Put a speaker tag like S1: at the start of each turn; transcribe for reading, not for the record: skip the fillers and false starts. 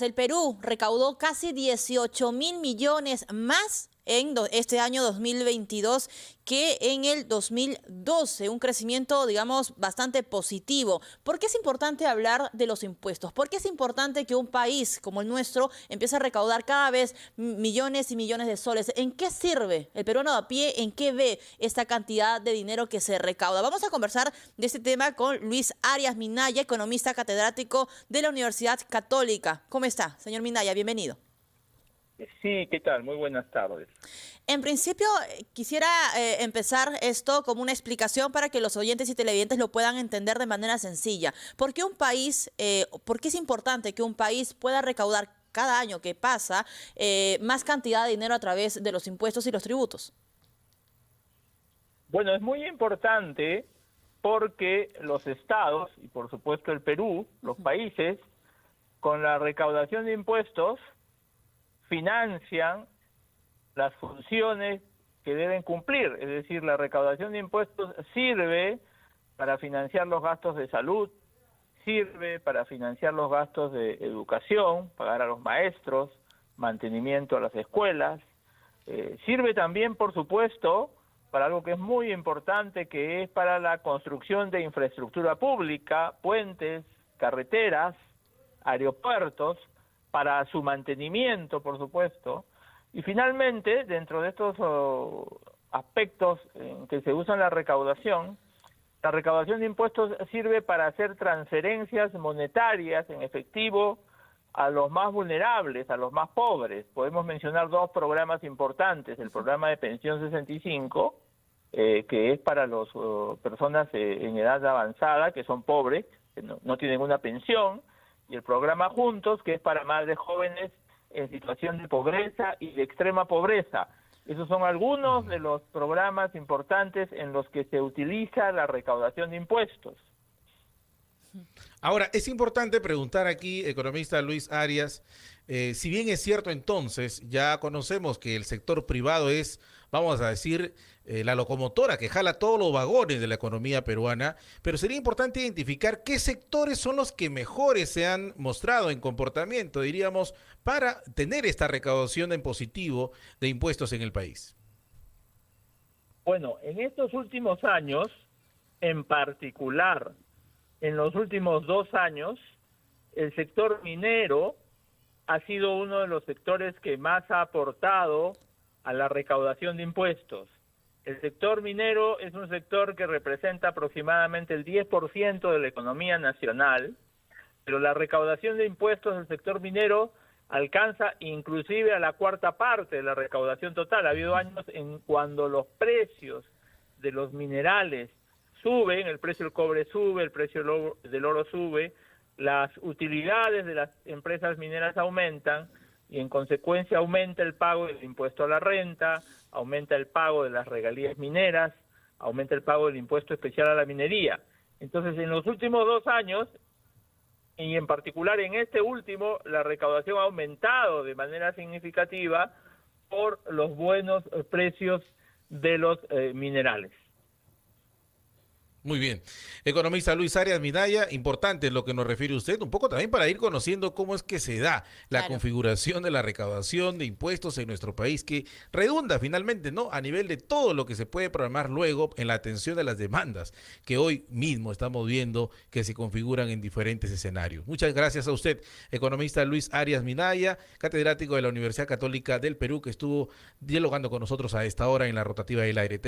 S1: El Perú recaudó casi 18.000 millones más en este año 2022 que en el 2012, un crecimiento, digamos, bastante positivo. ¿Por qué es importante hablar de los impuestos? ¿Por qué es importante que un país como el nuestro empiece a recaudar cada vez millones y millones de soles? ¿En qué sirve el peruano de a pie? ¿En qué ve esta cantidad de dinero que se recauda? Vamos a conversar de este tema con Luis Arias Minaya, economista catedrático de la Universidad Católica. ¿Cómo está, señor Minaya? Bienvenido.
S2: Sí, ¿qué tal? Muy buenas tardes.
S1: En principio, quisiera empezar esto como una explicación para que los oyentes y televidentes lo puedan entender de manera sencilla. ¿Por qué por qué es importante que un país pueda recaudar cada año que pasa más cantidad de dinero a través de los impuestos y los tributos?
S2: Bueno, es muy importante porque los estados, y por supuesto el Perú, los países, con la recaudación de impuestos, financian las funciones que deben cumplir. Es decir, la recaudación de impuestos sirve para financiar los gastos de salud, sirve para financiar los gastos de educación, pagar a los maestros, mantenimiento a las escuelas, sirve también, por supuesto, para algo que es muy importante, que es para la construcción de infraestructura pública, puentes, carreteras, aeropuertos, para su mantenimiento, por supuesto. Y finalmente, dentro de estos aspectos en que se usa la recaudación de impuestos sirve para hacer transferencias monetarias en efectivo a los más vulnerables, a los más pobres. Podemos mencionar dos programas importantes: el programa de pensión 65, que es para las personas en edad avanzada, que son pobres, que no tienen una pensión, y el programa Juntos, que es para madres jóvenes en situación de pobreza y de extrema pobreza. Esos son algunos de los programas importantes en los que se utiliza la recaudación de impuestos.
S3: Ahora, es importante preguntar aquí, economista Luis Arias, si bien es cierto entonces, ya conocemos que el sector privado es, vamos a decir, la locomotora que jala todos los vagones de la economía peruana, pero sería importante identificar qué sectores son los que mejores se han mostrado en comportamiento, diríamos, para tener esta recaudación en positivo de impuestos en el país.
S2: Bueno, en estos últimos años, en particular, en los últimos 2 años, el sector minero ha sido uno de los sectores que más ha aportado a la recaudación de impuestos. El sector minero es un sector que representa aproximadamente el 10% de la economía nacional, pero la recaudación de impuestos del sector minero alcanza inclusive a la 1/4 parte de la recaudación total. Ha habido años en cuando los precios de los minerales suben, el precio del cobre sube, el precio del oro sube, las utilidades de las empresas mineras aumentan y en consecuencia aumenta el pago del impuesto a la renta, aumenta el pago de las regalías mineras, aumenta el pago del impuesto especial a la minería. Entonces, en los últimos 2 años, y en particular en este último, la recaudación ha aumentado de manera significativa por los buenos precios de los minerales.
S3: Muy bien. Economista Luis Arias Minaya, importante lo que nos refiere usted, un poco también para ir conociendo cómo es que se da la configuración de la recaudación de impuestos en nuestro país, que redunda finalmente, ¿no?, a nivel de todo lo que se puede programar luego en la atención de las demandas que hoy mismo estamos viendo que se configuran en diferentes escenarios. Muchas gracias a usted, economista Luis Arias Minaya, catedrático de la Universidad Católica del Perú, que estuvo dialogando con nosotros a esta hora en la rotativa del aire.